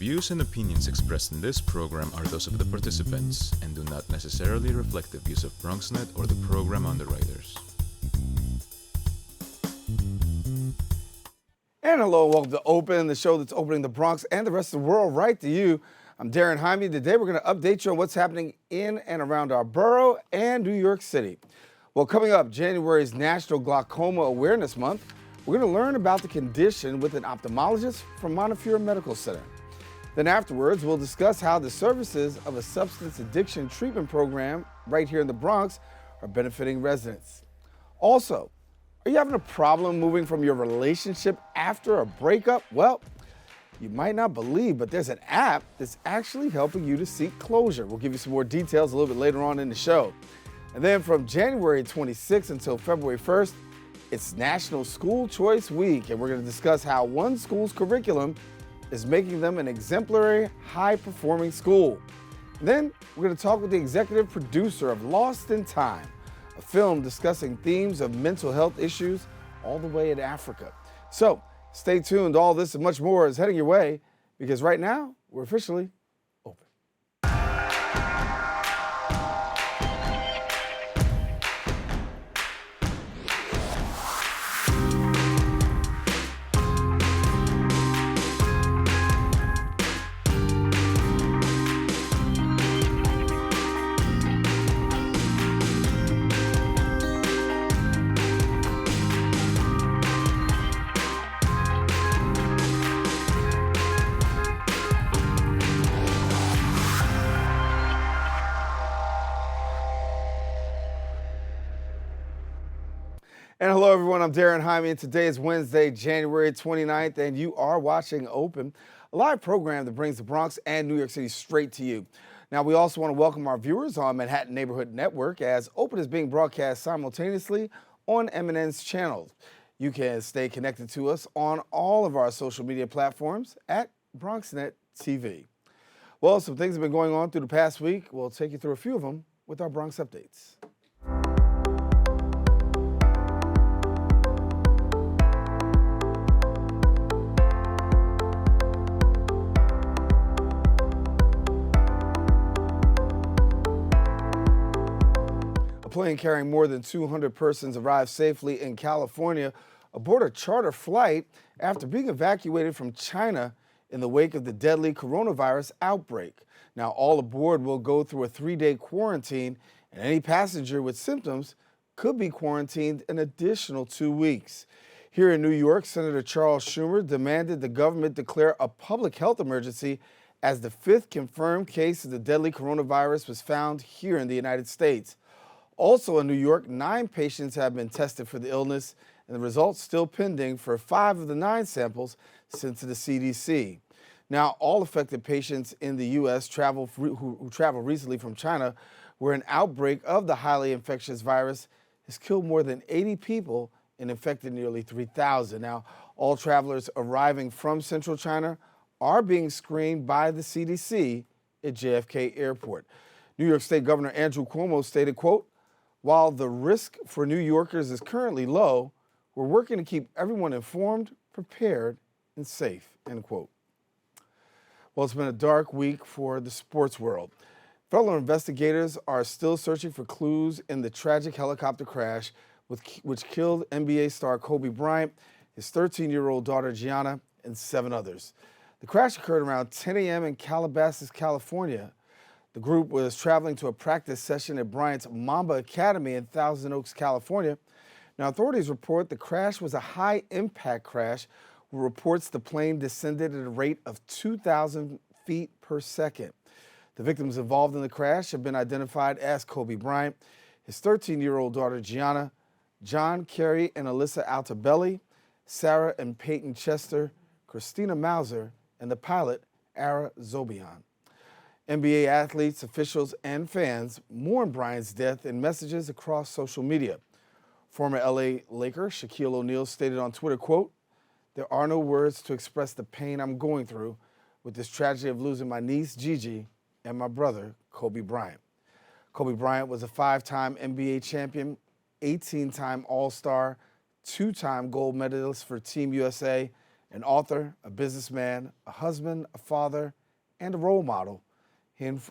views and opinions expressed in this program are those of the participants and do not necessarily reflect the views of BronxNet or the program underwriters. And hello, welcome to Open, the show that's opening the Bronx and the rest of the world right to you. I'm Daren Jaime. Today we're going to update you on what's happening in and around our borough and New York City. Well, coming up, January's National Glaucoma Awareness Month, we're going to learn about the condition with an ophthalmologist from Montefiore Medical Center. Then afterwards, we'll discuss how the services of a substance addiction treatment program right here in the Bronx are benefiting residents. Also, are you having a problem moving from your relationship after a breakup? Well, you might not believe, but there's an app that's actually helping you to seek closure. We'll give you some more details a little bit later on in the show. And then from January 26th until February 1st, it's National School Choice Week, and we're going to discuss how one school's curriculum is making them an exemplary, high-performing school. And then we're going to talk with the executive producer of Lost in Time, a film discussing themes of mental health issues all the way in Africa. So stay tuned. All this and much more is heading your way because right now we're officially open. And hello, everyone. I'm Daren Jaime, and today is Wednesday, January 29th, and you are watching Open, a live program that brings the Bronx and New York City straight to you. Now, we also want to welcome our viewers on Manhattan Neighborhood Network, as Open is being broadcast simultaneously on MNN's channels. You can stay connected to us on all of our social media platforms at BronxNet TV. Well, some things have been going on through the past week. We'll take you through a few of them with our Bronx updates. A plane carrying more than 200 persons arrived safely in California aboard a charter flight after being evacuated from China in the wake of the deadly coronavirus outbreak. Now, all aboard will go through a 3-day quarantine, and any passenger with symptoms could be quarantined an additional 2 weeks. Here in New York, Senator Charles Schumer demanded the government declare a public health emergency as the 5th confirmed case of the deadly coronavirus was found here in the United States. Also in New York, 9 patients have been tested for the illness, and the results still pending for 5 of the 9 samples sent to the CDC. Now, all affected patients in the U.S. who traveled recently from China, where an outbreak of the highly infectious virus has killed more than 80 people and infected nearly 3,000. Now, all travelers arriving from central China are being screened by the CDC at JFK Airport. New York State Governor Andrew Cuomo stated, quote, "While the risk for New Yorkers is currently low, we're working to keep everyone informed, prepared, and safe," end quote. Well, it's been a dark week for the sports world. Federal investigators are still searching for clues in the tragic helicopter crash which killed NBA star Kobe Bryant, his 13-year-old daughter Gianna, and 7 others. The crash occurred around 10 a.m. in Calabasas, California. The group was traveling to a practice session at Bryant's Mamba Academy in Thousand Oaks, California. Now, authorities report the crash was a high-impact crash, with reports the plane descended at a rate of 2,000 feet per second. The victims involved in the crash have been identified as Kobe Bryant, his 13-year-old daughter Gianna, John, Kerry, and Alyssa Altabelli, Sarah and Peyton Chester, Christina Mauser, and the pilot, Ara Zobian. NBA athletes, officials, and fans mourn Bryant's death in messages across social media. Former LA Laker Shaquille O'Neal stated on Twitter, quote, "There are no words to express the pain I'm going through with this tragedy of losing my niece, Gigi, and my brother, Kobe Bryant." Kobe Bryant was a 5-time NBA champion, 18-time All-Star, 2-time gold medalist for Team USA, An author, a businessman, a husband, a father, and a role model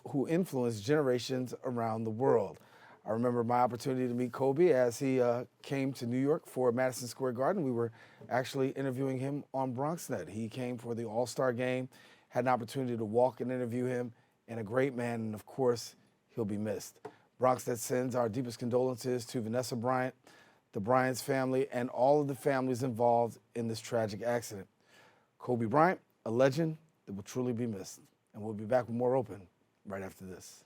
who influenced generations around the world. I remember my opportunity to meet Kobe as he came to New York for Madison Square Garden. We were actually interviewing him on BronxNet. He came for the All-Star game, had an opportunity to walk and interview him, and a great man, and of course, he'll be missed. BronxNet sends our deepest condolences to Vanessa Bryant, the Bryant's family, and all of the families involved in this tragic accident. Kobe Bryant, a legend that will truly be missed. And we'll be back with more Open right after this.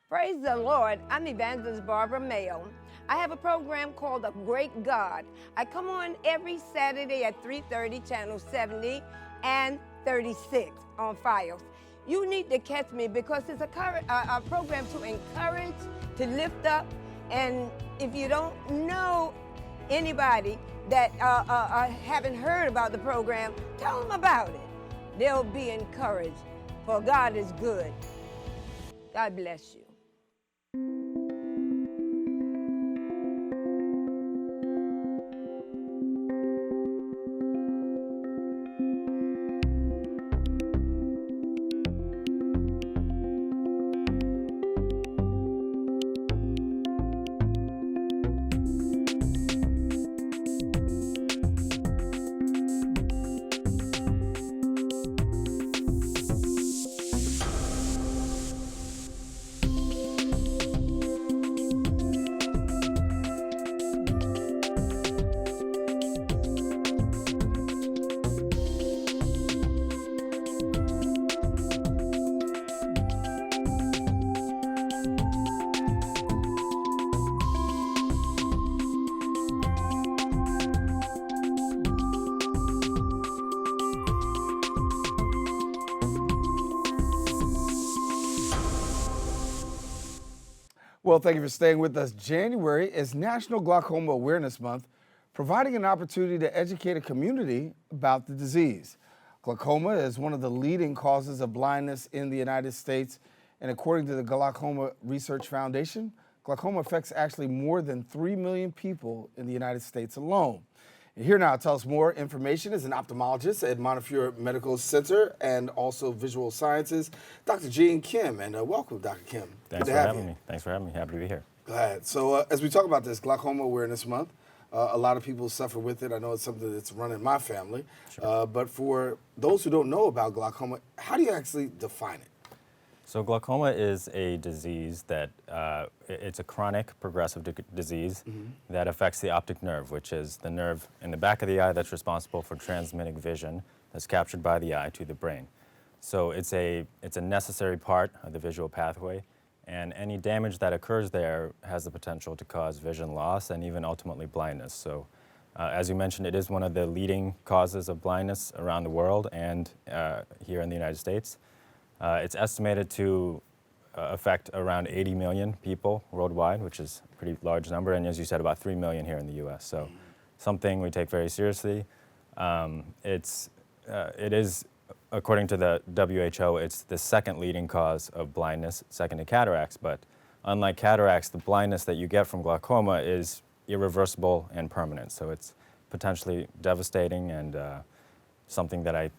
Praise the Lord. I'm Evangelist Barbara Mayo. I have a program called The Great God. I come on every Saturday at 3:30, channel 70 and 36 on Files. You need to catch me because it's a program to encourage, to lift up, and if you don't know anybody that haven't heard about the program, tell them about it. They'll be encouraged, for God is good. God bless you. Well, thank you for staying with us. January is National Glaucoma Awareness Month, providing an opportunity to educate a community about the disease. Glaucoma is one of the leading causes of blindness in the United States, and according to the Glaucoma Research Foundation, glaucoma affects actually more than 3 million people in the United States alone. And here now to tell us more information is an ophthalmologist at Montefiore Medical Center and also visual sciences, Dr. Jean Kim. And welcome, Dr. Kim. Thanks for having me. Thanks for having me. Happy to be here. Glad. So as we talk about this Glaucoma Awareness Month, a lot of people suffer with it. I know it's something that's run in my family. Sure. But for those who don't know about glaucoma, how do you actually define it? So glaucoma is a disease that, it's a chronic progressive disease that affects the optic nerve, which is the nerve in the back of the eye that's responsible for transmitting vision that's captured by the eye to the brain. So it's a necessary part of the visual pathway, and any damage that occurs there has the potential to cause vision loss and even ultimately blindness. So as you mentioned, it is one of the leading causes of blindness around the world and here in the United States. It's estimated to affect around 80 million people worldwide, which is a pretty large number, and as you said, about 3 million here in the U.S. So something we take very seriously. It is, according to the WHO, it's the second leading cause of blindness, second to cataracts, but unlike cataracts, the blindness that you get from glaucoma is irreversible and permanent. So it's potentially devastating and something that I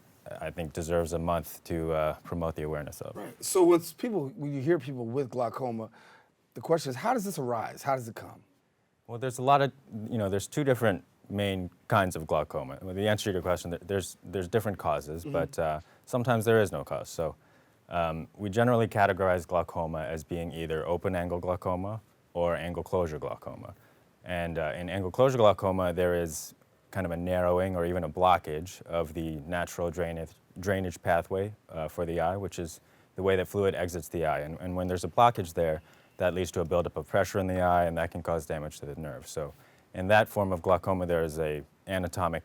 think deserves a month to promote the awareness of. Right. So when you hear people with glaucoma, the question is, how does this arise? How does it come? Well, there's a lot of, there's two different main kinds of glaucoma. Well, the answer to your question, there's different causes, but sometimes there is no cause. So we generally categorize glaucoma as being either open-angle glaucoma or angle closure glaucoma. And in angle closure glaucoma, there is kind of a narrowing or even a blockage of the natural drainage pathway for the eye, which is the way that fluid exits the eye. And when there's a blockage there, that leads to a buildup of pressure in the eye, and that can cause damage to the nerve. So in that form of glaucoma, there is an anatomic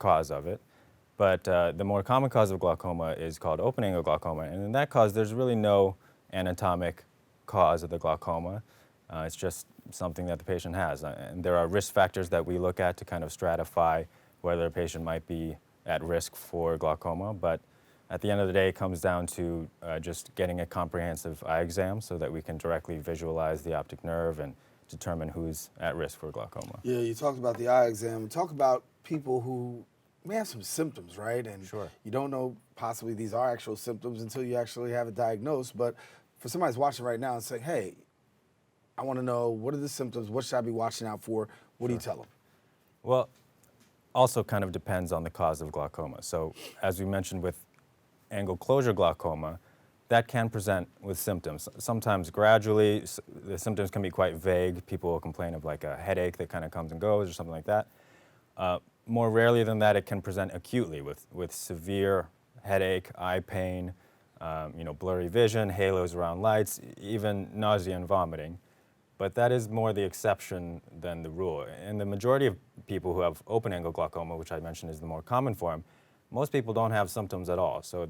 cause of it. But the more common cause of glaucoma is called open-angle glaucoma, and in that cause, there's really no anatomic cause of the glaucoma. It's just something that the patient has. And there are risk factors that we look at to kind of stratify whether a patient might be at risk for glaucoma. But at the end of the day, it comes down to just getting a comprehensive eye exam so that we can directly visualize the optic nerve and determine who's at risk for glaucoma. Yeah, you talked about the eye exam. Talk about people who may have some symptoms, right? And Sure. you don't know possibly these are actual symptoms until you actually have it diagnosed. But for somebody who's watching right now and saying, hey, I want to know, what are the symptoms? What should I be watching out for? What do you tell them? Well, also kind of depends on the cause of glaucoma. So as we mentioned with angle closure glaucoma, that can present with symptoms. Sometimes gradually, the symptoms can be quite vague. People will complain of like a headache that kind of comes and goes or something like that. More rarely than that, it can present acutely with severe headache, eye pain, blurry vision, halos around lights, even nausea and vomiting. But that is more the exception than the rule. In the majority of people who have open-angle glaucoma, which I mentioned is the more common form, most people don't have symptoms at all. So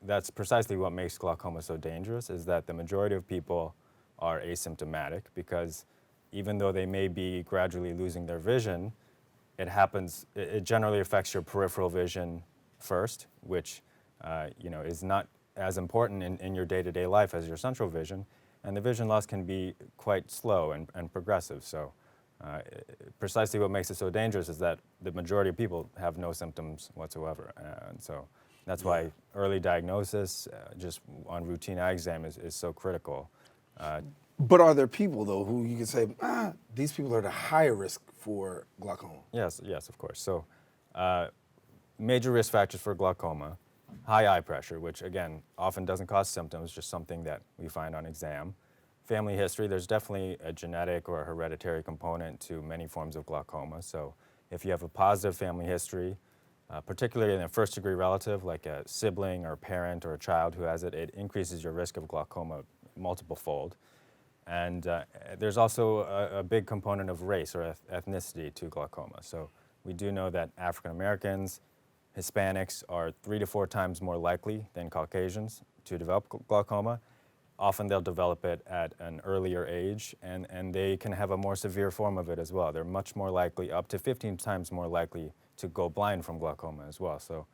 that's precisely what makes glaucoma so dangerous, is that the majority of people are asymptomatic, because even though they may be gradually losing their vision, it generally affects your peripheral vision first, which is not as important in your day-to-day life as your central vision. And the vision loss can be quite slow and progressive. So precisely what makes it so dangerous is that the majority of people have no symptoms whatsoever. And so that's why early diagnosis, just on routine eye exam, is so critical. But are there people, though, who you can say, these people are at a higher risk for glaucoma? Yes, of course. So major risk factors for glaucoma: high eye pressure, which again often doesn't cause symptoms, just something that we find on exam. Family history: there's definitely a genetic or a hereditary component to many forms of glaucoma. So if you have a positive family history, particularly in a first-degree relative, like a sibling or a parent or a child who has it, it increases your risk of glaucoma multiple-fold. And there's also a big component of race or ethnicity to glaucoma. So we do know that African Americans, Hispanics are 3 to 4 times more likely than Caucasians to develop glaucoma. Often they'll develop it at an earlier age, and they can have a more severe form of it as well. They're much more likely, up to 15 times more likely, to go blind from glaucoma as well. So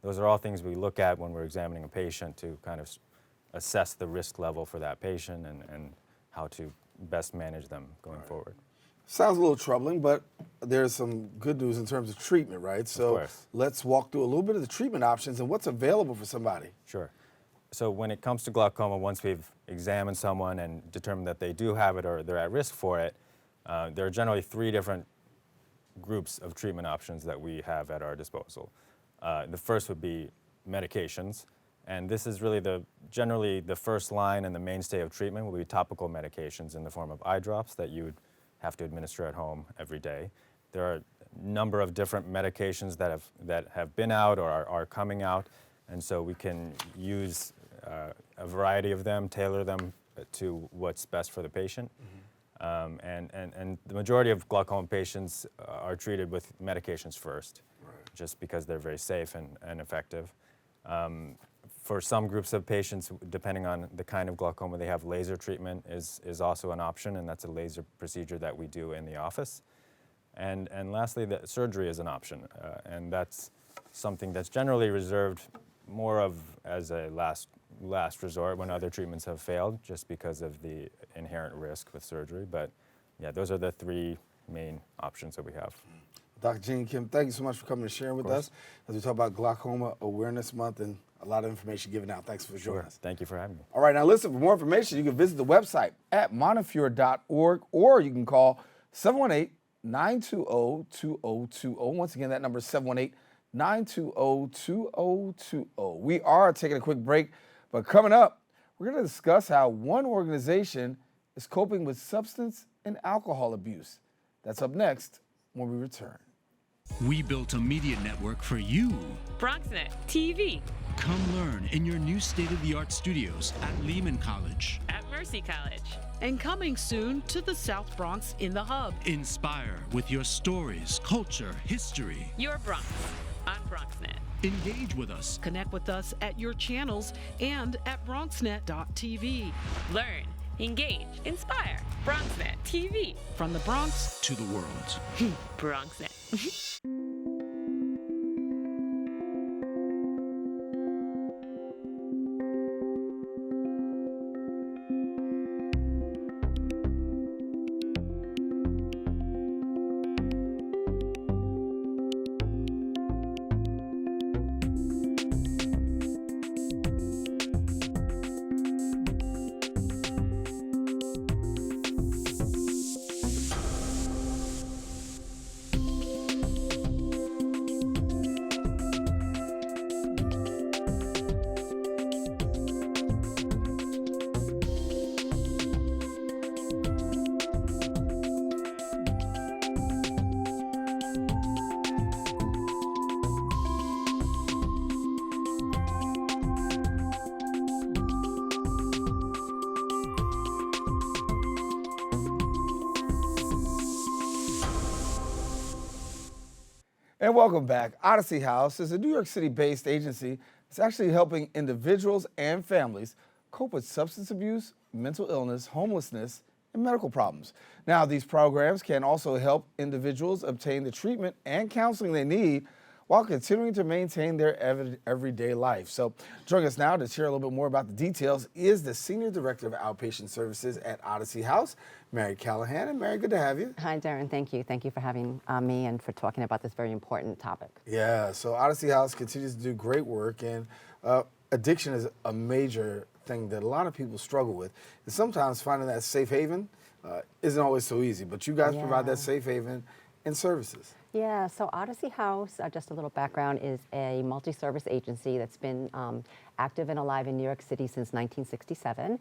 those are all things we look at when we're examining a patient to kind of assess the risk level for that patient and how to best manage them going forward. Sounds a little troubling, but there's some good news in terms of treatment, right? So let's walk through a little bit of the treatment options and what's available for somebody. Sure. So when it comes to glaucoma, once we've examined someone and determined that they do have it or they're at risk for it, there are generally 3 different groups of treatment options that we have at our disposal. The first would be medications, and this is really generally the first line and the mainstay of treatment will be topical medications in the form of eye drops that you would have to administer at home every day. There are a number of different medications that have been out or are coming out, and so we can use a variety of them, tailor them to what's best for the patient. And the majority of glaucoma patients are treated with medications first, just because they're very safe and effective. For some groups of patients, depending on the kind of glaucoma they have, laser treatment is also an option, and that's a laser procedure that we do in the office. And lastly, the surgery is an option, and that's something that's generally reserved more of as a last resort when other treatments have failed, just because of the inherent risk with surgery. But yeah, those are the 3 main options that we have. Dr. Jean Kim, thank you so much for coming and sharing with us as we talk about Glaucoma Awareness Month and a lot of information given out. Thanks for joining us. Thank you for having me. All right, now listen, for more information, you can visit the website at montefiore.org, or you can call 718-920-2020. Once again, that number is 718-920-2020. We are taking a quick break, but coming up, we're going to discuss how one organization is coping with substance and alcohol abuse. That's up next when we return. We built a media network for you. BronxNet TV. Come learn in your new state-of-the-art studios at Lehman College. At Mercy College. And coming soon to the South Bronx in the Hub. Inspire with your stories, culture, history. Your Bronx on BronxNet. Engage with us. Connect with us at your channels and at BronxNet.tv. Learn, engage, inspire. BronxNet TV. From the Bronx to the world. BronxNet. And welcome back. Odyssey House is a New York City-based agency that's actually helping individuals and families cope with substance abuse, mental illness, homelessness, and medical problems. Now, these programs can also help individuals obtain the treatment and counseling they need while continuing to maintain their everyday life. So joining us now to share a little bit more about the details is the Senior Director of Outpatient Services at Odyssey House, Mary Callahan. And Mary, good to have you. Hi, Daren. Thank you. Thank you for having me and for talking about this very important topic. Yeah, so Odyssey House continues to do great work, and addiction is a major thing that a lot of people struggle with. And sometimes finding that safe haven isn't always so easy, but you guys provide that safe haven and services. Yeah, so Odyssey House, just a little background, is a multi-service agency that's been active and alive in New York City since 1967.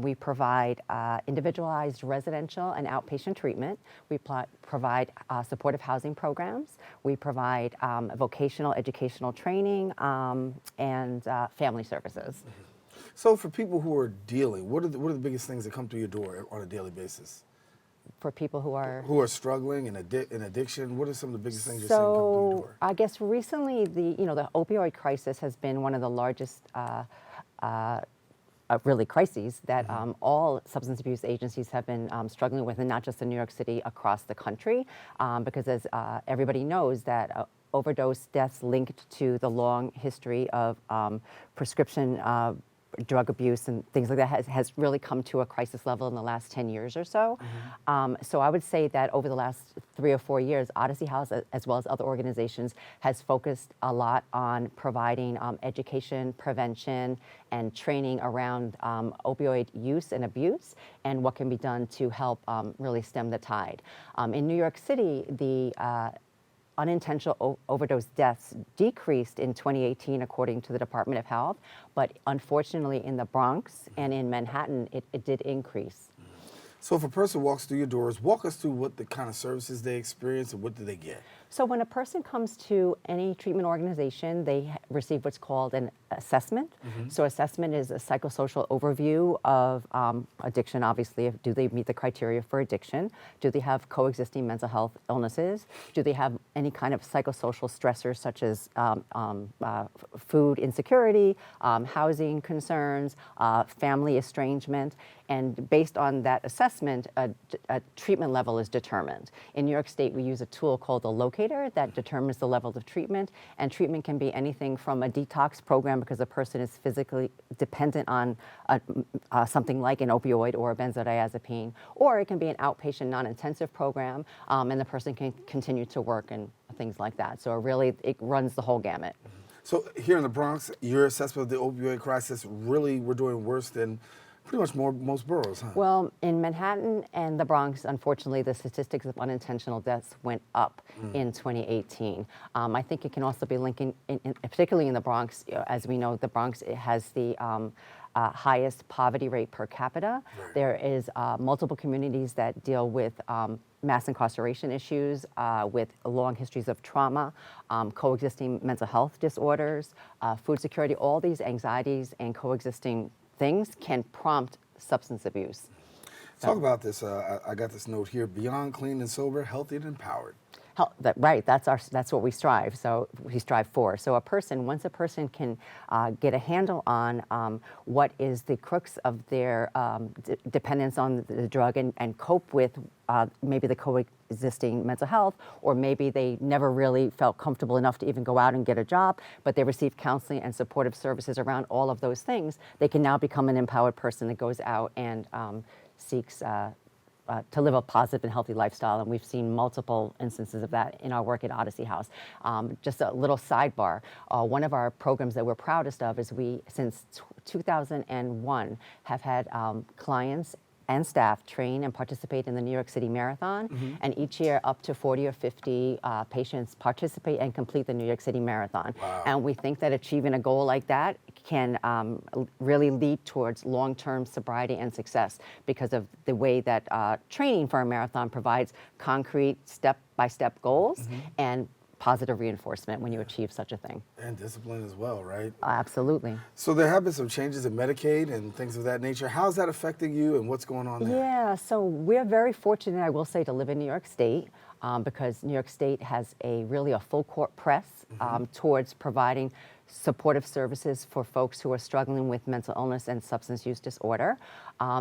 We provide individualized residential and outpatient treatment. We provide supportive housing programs. We provide vocational educational training and family services. So for people who are dealing, what are the biggest things that come through your door on a daily basis? For people who are struggling in addiction, what are some of the biggest things you're seeing come through your door? I guess recently the opioid crisis has been one of the largest really crises that all substance abuse agencies have been struggling with, and not just in New York City, across the country, because as everybody knows that overdose deaths linked to the long history of prescription drug abuse and things like that has really come to a crisis level in the last 10 years or so. So I would say that over the last 3 or 4 years, Odyssey House, as well as other organizations, has focused a lot on providing education, prevention, and training around opioid use and abuse and what can be done to help really stem the tide. In New York City, the unintentional overdose deaths decreased in 2018 according to the Department of Health, but unfortunately in the Bronx and in Manhattan it did increase. So if a person walks through your doors, walk us through what the kind of services they experience and what do they get? So when a person comes to any treatment organization, they receive what's called an assessment. So assessment is a psychosocial overview of addiction, obviously. Do they meet the criteria for addiction? Do they have coexisting mental health illnesses? Do they have any kind of psychosocial stressors such as food insecurity, housing concerns, family estrangement? And based on that assessment, a treatment level is determined. In New York State, we use a tool called the locator that determines the level of treatment. And treatment can be anything from a detox program because a person is physically dependent on something like an opioid or a benzodiazepine, or it can be an outpatient non-intensive program, and the person can continue to work and things like that. So it runs the whole gamut. So here in the Bronx, your assessment of the opioid crisis, really we're doing worse than pretty much most boroughs, huh? Well, in Manhattan and the Bronx, unfortunately, the statistics of unintentional deaths went up in 2018. I think it can also be linking, particularly in the Bronx, as we know, the Bronx has the highest poverty rate per capita. Right. There is multiple communities that deal with mass incarceration issues, with long histories of trauma, coexisting mental health disorders, food security. All these anxieties and coexisting things can prompt substance abuse. Talk about this. I got this note here: beyond clean and sober, healthy and empowered. Right, that's what we strive. So we strive for. So once a person can get a handle on what is the crux of their dependence on the drug and cope with maybe the coexisting mental health, or maybe they never really felt comfortable enough to even go out and get a job, but they receive counseling and supportive services around all of those things, they can now become an empowered person that goes out and seeks to live a positive and healthy lifestyle, and we've seen multiple instances of that in our work at Odyssey House. Just a little sidebar, one of our programs that we're proudest of is we, since 2001, have had clients and staff train and participate in the New York City Marathon, and each year up to 40 or 50 patients participate and complete the New York City Marathon. Wow. And we think that achieving a goal like that can really lead towards long-term sobriety and success because of the way that training for a marathon provides concrete step-by-step goals and positive reinforcement when you achieve such a thing. And discipline as well, right? Absolutely. So there have been some changes in Medicaid and things of that nature. How's that affecting you and what's going on there? Yeah, so we're very fortunate, I will say, to live in New York State because New York State has really a full court press towards providing supportive services for folks who are struggling with mental illness and substance use disorder.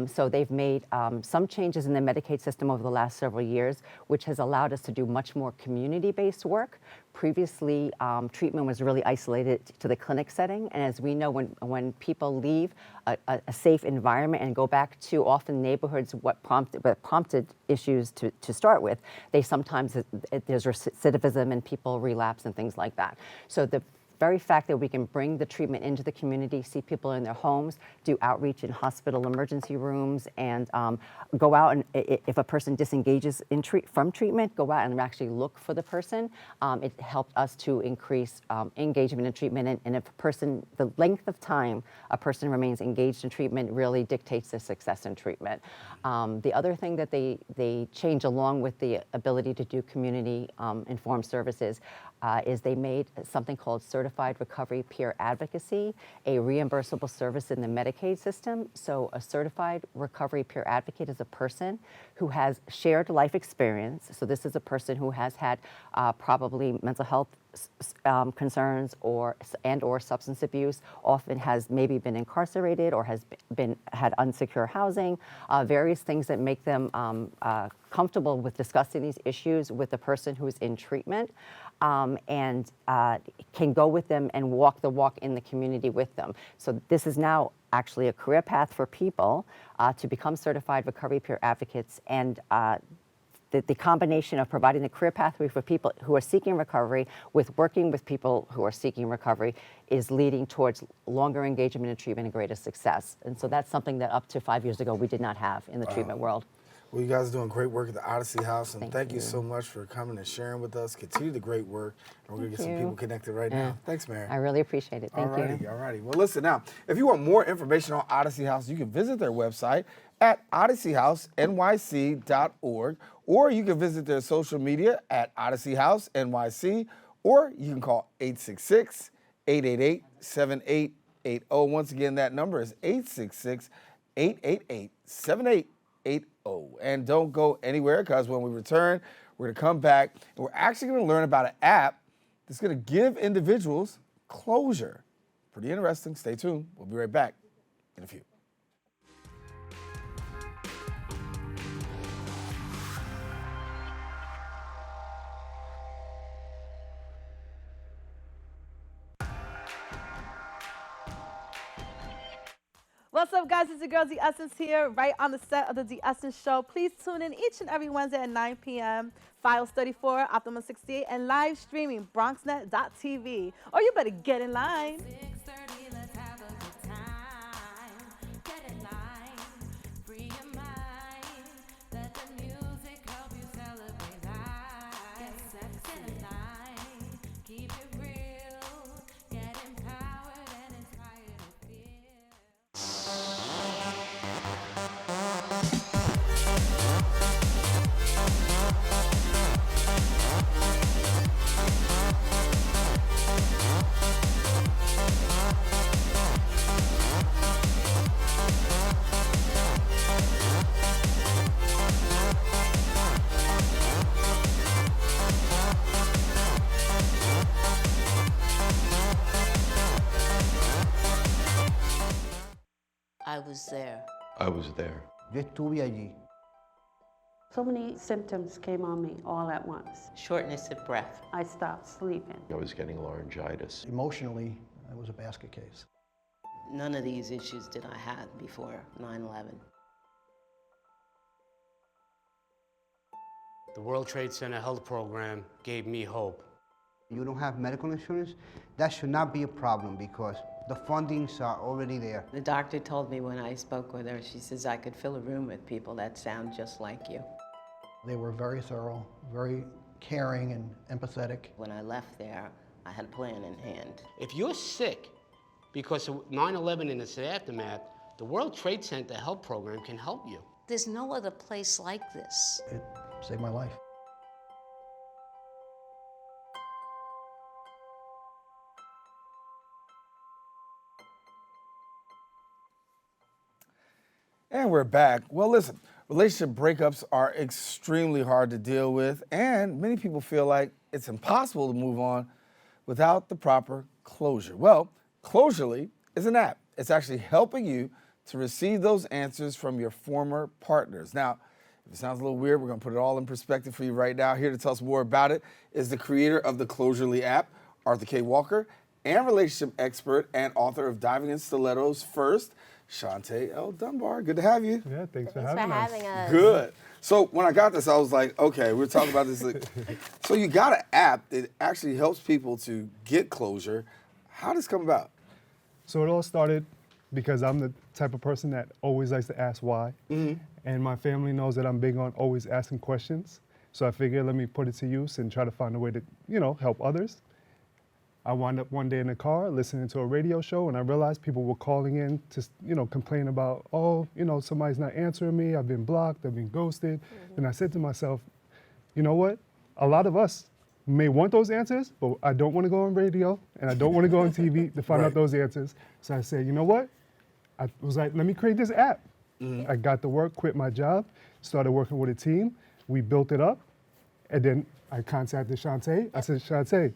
So they've made some changes in the Medicaid system over the last several years, which has allowed us to do much more community-based work. Previously, treatment was really isolated to the clinic setting, and as we know, when people leave a safe environment and go back to often neighborhoods what prompted issues to start with, they sometimes, there's recidivism and people relapse and things like that. So the very fact that we can bring the treatment into the community, see people in their homes, do outreach in hospital emergency rooms, and go out and if a person disengages from treatment, go out and actually look for the person. It helped us to increase engagement in treatment, and if a person, the length of time a person remains engaged in treatment really dictates their success in treatment. The other thing that they change along with the ability to do community informed services is they made something called Certified Recovery Peer Advocacy, a reimbursable service in the Medicaid system. So a Certified Recovery Peer Advocate is a person who has shared life experience. So this is a person who has had probably mental health concerns or substance abuse, often has maybe been incarcerated or has had unsecure housing, various things that make them comfortable with discussing these issues with the person who's in treatment, and can go with them and walk the walk in the community with them. So this is now actually a career path for people to become certified recovery peer advocates, and the combination of providing the career pathway for people who are seeking recovery with working with people who are seeking recovery is leading towards longer engagement in treatment and greater success. And so that's something that up to 5 years ago we did not have in the treatment world. Well, you guys are doing great work at the Odyssey House, and thank you you so much for coming and sharing with us. Continue the great work, and we're going to get some people connected right now. Thanks, Mary. I really appreciate it. Thank you. All righty. Well, listen now, if you want more information on Odyssey House, you can visit their website at odysseyhousenyc.org, or you can visit their social media at Odyssey House NYC, or you can call 866-888-7880. Once again, that number is 866-888-7880. And don't go anywhere, because when we return, we're going to come back and we're actually going to learn about an app that's going to give individuals closure. Pretty interesting. Stay tuned. We'll be right back in a few. What's up, guys? It's your girl, The Essence, here, right on the set of the The Essence Show. Please tune in each and every Wednesday at 9 p.m., Files 34, Optimum 68, and live streaming, bronxnet.tv. Or you better get in line. I was there. I was there. Yo estuve allí. So many symptoms came on me all at once. Shortness of breath. I stopped sleeping. I was getting laryngitis. Emotionally, it was a basket case. None of these issues did I have before 9/11. The World Trade Center Health Program gave me hope. You don't have medical insurance? That should not be a problem because the fundings are already there. The doctor told me when I spoke with her, she says I could fill a room with people that sound just like you. They were very thorough, very caring and empathetic. When I left there, I had a plan in hand. If you're sick because of 9/11 and its aftermath, the World Trade Center Health Program can help you. There's no other place like this. It saved my life. And we're back. Well, listen, relationship breakups are extremely hard to deal with, and many people feel like it's impossible to move on without the proper closure. Well, Closurley is an app. It's actually helping you to receive those answers from your former partners. Now, if it sounds a little weird, we're going to put it all in perspective for you right now. Here to tell us more about it is the creator of the Closurley app, Arthur K. Walker, and relationship expert and author of Diving in Stilettos First, Shantae L. Dunbar. Good to have you. Yeah, thanks for having us. Good. So when I got this, I was like, okay, we're talking about this. So you got an app that actually helps people to get closure. How did this come about? So it all started because I'm the type of person that always likes to ask why. And my family knows that I'm big on always asking questions. So I figured, let me put it to use and try to find a way to, help others. I wound up one day in the car listening to a radio show, and I realized people were calling in to, complain about, somebody's not answering me, I've been blocked, I've been ghosted. And I said to myself, you know what? A lot of us may want those answers, but I don't want to go on radio, and I don't want to go on TV to find out those answers. So I said, you know what? I was like, let me create this app. I got to work, quit my job, started working with a team. We built it up, and then I contacted Shantae. I said, Shantae,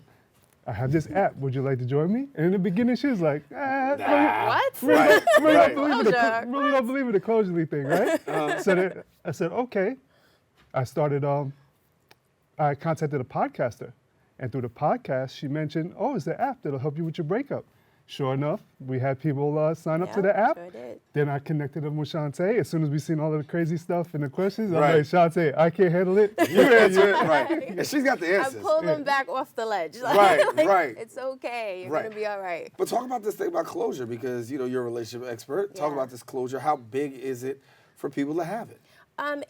I have this app. Would you like to join me? And in the beginning, she was like, what? Really don't believe in the Closurley thing, right? So then I said, okay. I started, I contacted a podcaster. And through the podcast, she mentioned, it's the app that'll help you with your breakup. Sure enough, we had people sign up to the app. Sure did. Then I connected them with Shantae. As soon as we seen all of the crazy stuff and the questions, I'm like, Shantae, I can't handle it. You answer it, right. And she's got the answers. I pulled them back off the ledge. Right. It's okay. You're going to be all right. But talk about this thing about closure, because, you're a relationship expert. Talk about this closure. How big is it for people to have it?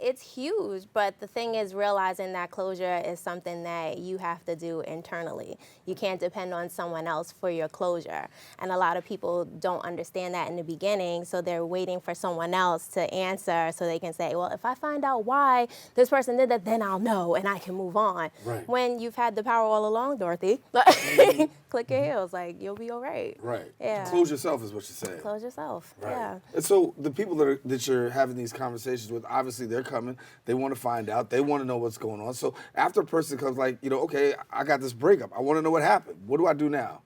It's huge, but the thing is realizing that closure is something that you have to do internally. You can't depend on someone else for your closure. And a lot of people don't understand that in the beginning, so they're waiting for someone else to answer so they can say, well, if I find out why this person did that, then I'll know and I can move on. Right. When you've had the power all along, Dorothy, click your heels, you'll be all right. Right. Yeah. Close yourself is what you're saying. Close yourself, right. Yeah. And so the people that you're having these conversations with, obviously they're coming, they want to find out, they want to know what's going on. So after a person comes okay, I got this breakup, I want to know what happened. What do I do now?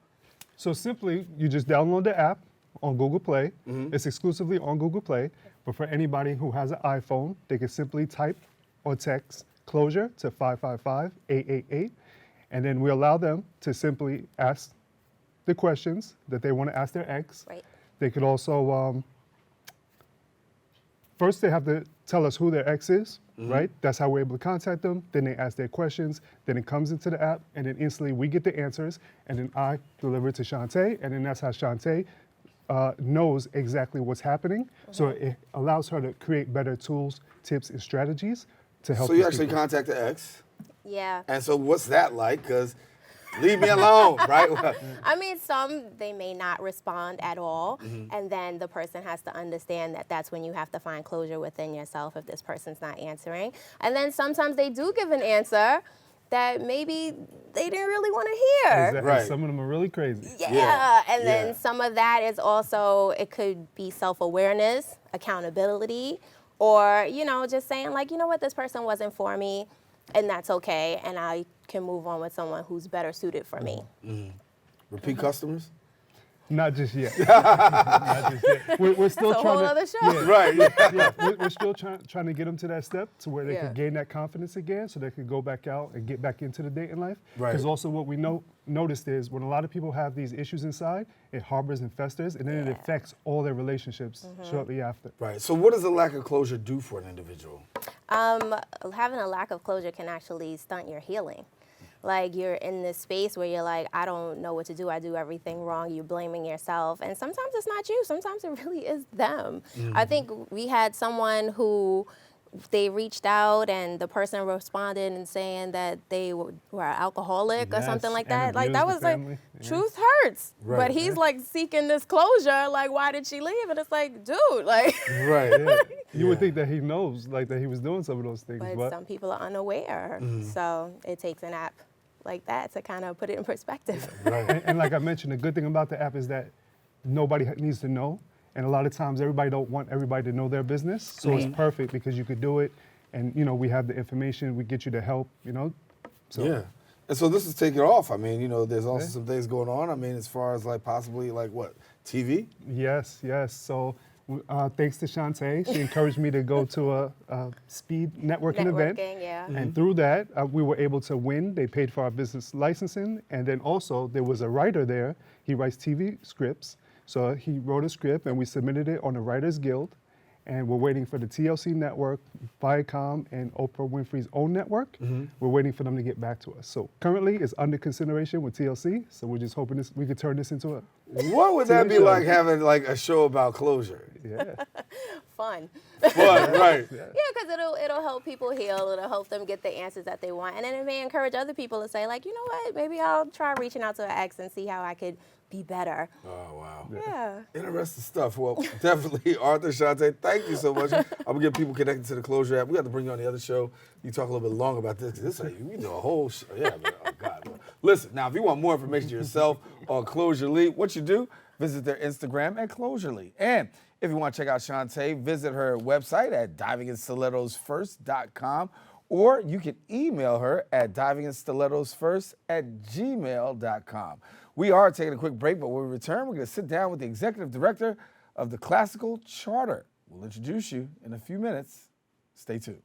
So simply, you just download the app on Google Play. It's exclusively on Google Play. But for anybody who has an iPhone, they can simply type or text closure to 555-888. And then we allow them to simply ask the questions that they want to ask their ex. Right. They could also, first they have to tell us who their ex is, right? That's how we're able to contact them. Then they ask their questions. Then it comes into the app, and then instantly we get the answers, and then I deliver it to Shantae, and then that's how Shantae knows exactly what's happening. So it allows her to create better tools, tips, and strategies to help. So you actually contact the ex? Yeah. And so what's that like? Because leave me alone, right? I mean, some, they may not respond at all. And then the person has to understand that that's when you have to find closure within yourself if this person's not answering. And then sometimes they do give an answer that maybe they didn't really want to hear. Exactly. Right. Some of them are really crazy. Yeah. And then some of that is also, it could be self-awareness, accountability, or, just saying you know what, this person wasn't for me. And that's okay, and I can move on with someone who's better suited for me. Repeat customers? Not just yet. Not just yet. We're still that's a trying whole to. Other show. Yeah, right. We're still trying to get them to that step to where they can gain that confidence again, so they can go back out and get back into the dating life. Right. Because also what we noticed is when a lot of people have these issues inside, it harbors and festers, and then it affects all their relationships shortly after. Right. So what does a lack of closure do for an individual? Having a lack of closure can actually stunt your healing. You're in this space where you're I don't know what to do. I do everything wrong. You're blaming yourself. And sometimes it's not you. Sometimes it really is them. I think we had someone who they reached out and the person responded and saying that they were alcoholic or something like that. That was truth hurts. Right. But he's seeking this closure. Why did she leave? And it's dude, Right. Yeah. You would think that he knows, that he was doing some of those things. But some people are unaware. So it takes an app like that to kind of put it in perspective. Right. And like I mentioned, the good thing about the app is that nobody needs to know. And a lot of times everybody don't want everybody to know their business. So Right. it's perfect because you could do it and, we have the information, we get you the help, So Yeah. And so this is taking off. I mean, there's also Yeah. some things going on. I mean, as far as like possibly like what, TV? Yes. So thanks to Shantae, she encouraged me to go to a speed networking event. Yeah. And through that, we were able to win. They paid for our business licensing. And then also there was a writer there. He writes TV scripts. So he wrote a script and we submitted it on the Writers Guild. And we're waiting for the TLC network, Viacom, and Oprah Winfrey's own network. We're waiting for them to get back to us. So currently it's under consideration with TLC. So we're just hoping we could turn this into a What would that TV be show. like having like a show about closure? Yeah. Fun. Fun, right. Yeah, because it'll help people heal. It'll help them get the answers that they want. And then it may encourage other people to say, like, you know what, maybe I'll try reaching out to an ex and see how I could be better. Oh, wow. Yeah. Interesting stuff. Well, definitely, Arthur, Shantae, thank you so much. I'm going to get people connected to the Closure app. We have to bring you on the other show. You talk a little bit longer about this. This we do a whole show. Yeah, but, oh, God. Listen, now, if you want more information yourself on Closurley, what you do, visit their Instagram at Closurley. And if you want to check out Shantae, visit her website at divinginstilettosfirst.com, or you can email her at divinginstilettosfirst@gmail.com. We are taking a quick break, but when we return, we're going to sit down with the executive director of the Classical Charter. We'll introduce you in a few minutes. Stay tuned.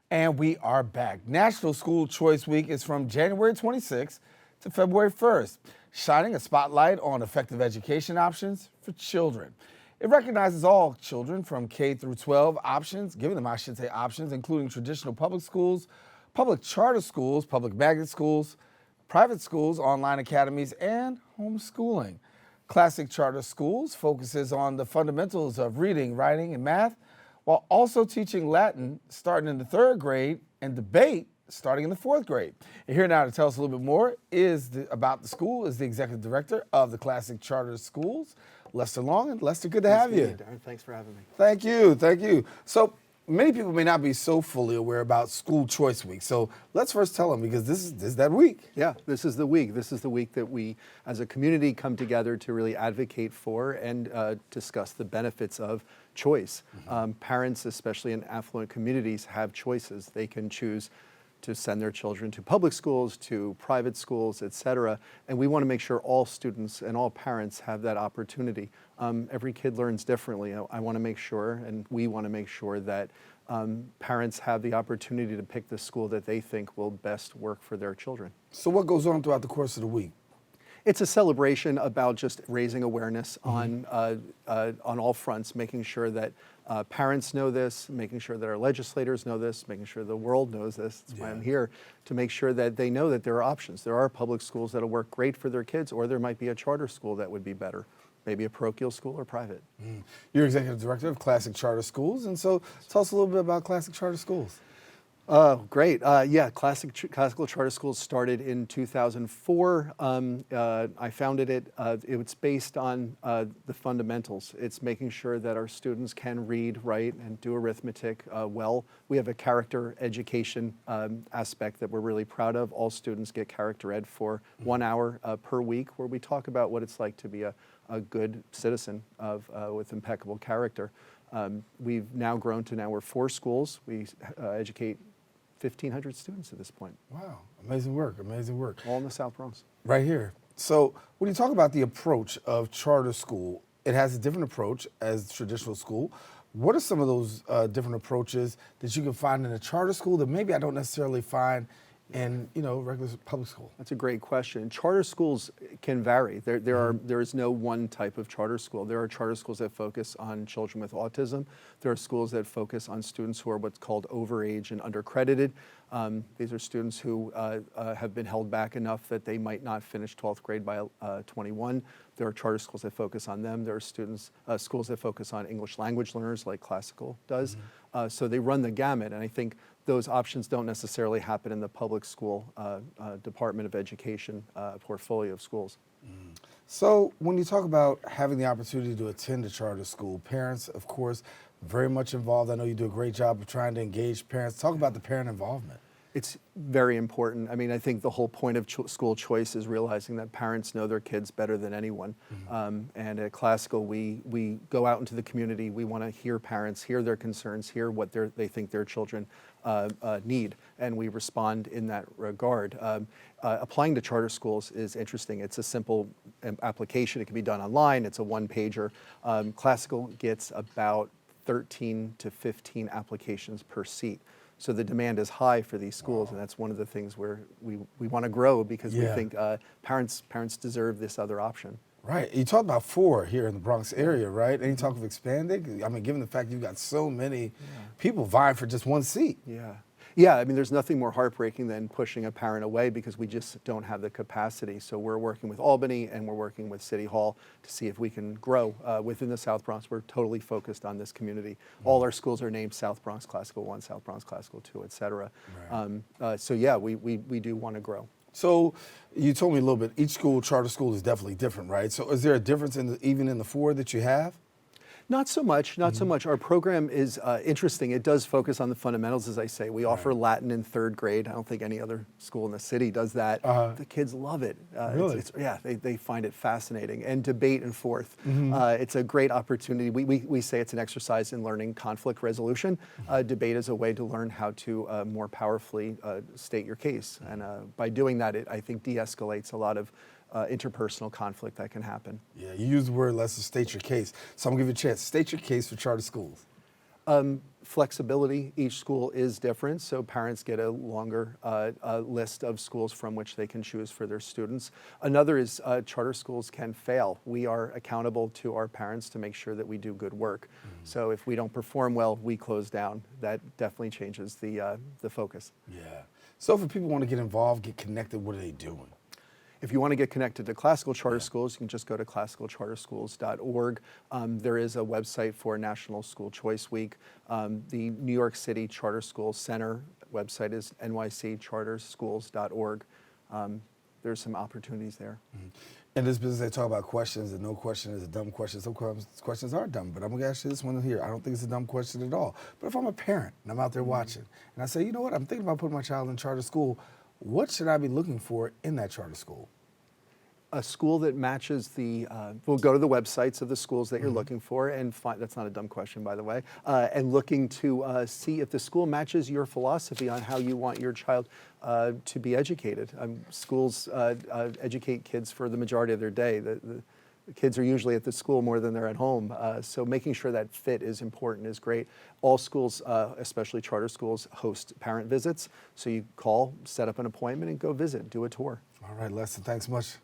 And we are back. National School Choice Week is from January 26th to February 1st, shining a spotlight on effective education options for children. It recognizes all children from K through 12 options, giving them, I should say, options, including traditional public schools, public charter schools, public magnet schools, private schools, online academies, and homeschooling. Classic Charter Schools focuses on the fundamentals of reading, writing, and math, while also teaching Latin starting in the 3rd grade and debate starting in the 4th grade. And here now to tell us a little bit more about the school is the executive director of the Classic Charter Schools, Lester Long. And Lester, good to have you. Daren. Thanks for having me. Thank you. So many people may not be so fully aware about School Choice Week. So let's first tell them, because this is that week. Yeah, this is the week. This is the week that we, as a community, come together to really advocate for and discuss the benefits of choice. Parents, especially in affluent communities, have choices. They can choose to send their children to public schools, to private schools, et cetera. And we want to make sure all students and all parents have that opportunity. Every kid learns differently. I want to make sure, and we want to make sure that parents have the opportunity to pick the school that they think will best work for their children. So what goes on throughout the course of the week? It's a celebration about just raising awareness on all fronts, making sure that parents know this, making sure that our legislators know this, making sure the world knows this. That's why I'm here, to make sure that they know that there are options. There are public schools that'll work great for their kids, or there might be a charter school that would be better, maybe a parochial school or private. You're executive director of Classic Charter Schools, and so tell us a little bit about Classic Charter Schools. Oh, great. Yeah, classical charter schools started in 2004. I founded it. It's based on the fundamentals. It's making sure that our students can read, write, and do arithmetic well. We have a character education aspect that we're really proud of. All students get character ed for 1 hour per week, where we talk about what it's like to be a good citizen with impeccable character. We've now grown to we're 4 schools. We educate 1,500 students at this point. Wow, amazing work, amazing work. All in the South Bronx. Right here. So when you talk about the approach of charter school, it has a different approach as traditional school. What are some of those different approaches that you can find in a charter school that maybe I don't necessarily find in regular public school? That's a great question. Charter schools can vary. There is no one type of charter school. There are charter schools that focus on children with autism. There are schools that focus on students who are what's called overage and undercredited. These are students who have been held back enough that they might not finish 12th grade by 21. There are charter schools that focus on them. There are schools that focus on English language learners like classical does. So they run the gamut, and I think those options don't necessarily happen in the public school Department of Education portfolio of schools. So when you talk about having the opportunity to attend a charter school, parents, of course, very much involved. I know you do a great job of trying to engage parents. Talk about the parent involvement. It's very important. I mean, I think the whole point of school choice is realizing that parents know their kids better than anyone. And at Classical, we go out into the community. We want to hear parents, hear their concerns, hear what they think their children need, and we respond in that regard. Applying to charter schools is interesting. It's a simple application. It can be done online. It's a one-pager. Classical gets about 13 to 15 applications per seat. So the demand is high for these schools, and that's one of the things where we want to grow because we think parents deserve this other option. Right. You talked about 4 here in the Bronx area, right? And you talk of expanding. I mean, given the fact you've got so many people vying for just 1 seat. Yeah, I mean, there's nothing more heartbreaking than pushing a parent away because we just don't have the capacity. So we're working with Albany and we're working with City Hall to see if we can grow within the South Bronx. We're totally focused on this community. All our schools are named South Bronx Classical 1, South Bronx Classical 2, et cetera. So yeah, we do want to grow. So you told me a little bit, each school, charter school is definitely different, right? So is there a difference even in the 4 that you have? Not so much, not so much. Our program is interesting. It does focus on the fundamentals, as I say. We offer Latin in 3rd grade. I don't think any other school in the city does that. The kids love it. Really? Yeah, they find it fascinating. And debate and 4th. It's a great opportunity. We say it's an exercise in learning conflict resolution. Debate is a way to learn how to more powerfully state your case. And by doing that, it, I think, de-escalates a lot of interpersonal conflict that can happen. Yeah, you use the word let's state your case. So I'm going to give you a chance. State your case for charter schools. Flexibility. Each school is different, so parents get a longer list of schools from which they can choose for their students. Another is charter schools can fail. We are accountable to our parents to make sure that we do good work. So if we don't perform well, we close down. That definitely changes the focus. Yeah. So if people want to get involved, get connected, what are they doing? If you want to get connected to classical charter schools, you can just go to classicalcharterschools.org. There is a website for National School Choice Week. The New York City Charter School Center website is nyccharterschools.org. There's some opportunities there. In this business, they talk about questions, and no question is a dumb question. Some questions are dumb, but I'm going to ask you this one here. I don't think it's a dumb question at all. But if I'm a parent and I'm out there watching, and I say, you know what, I'm thinking about putting my child in charter school, what should I be looking for in that charter school? A school that matches we'll go to the websites of the schools that you're looking for and find, that's not a dumb question, by the way, and looking to see if the school matches your philosophy on how you want your child to be educated. Schools educate kids for the majority of their day. The kids are usually at the school more than they're at home. So making sure that fit is important is great. All schools, especially charter schools, host parent visits. So you call, set up an appointment, and go visit, do a tour. All right, Lester, thanks much.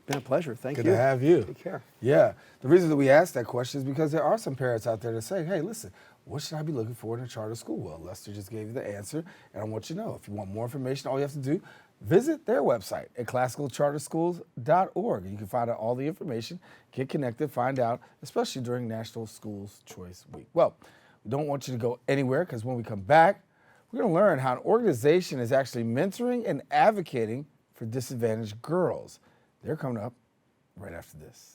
Been a pleasure. Thank you. Good to have you. Take care. Yeah. The reason that we ask that question is because there are some parents out there that say, hey, listen, what should I be looking for in a charter school? Well, Lester just gave you the answer, and I want you to know. If you want more information, all you have to do, visit their website at classicalcharterschools.org. You can find out all the information, get connected, find out, especially during National Schools Choice Week. Well, we don't want you to go anywhere because when we come back, We're going to learn how an organization is actually mentoring and advocating for disadvantaged girls. They're coming up right after this.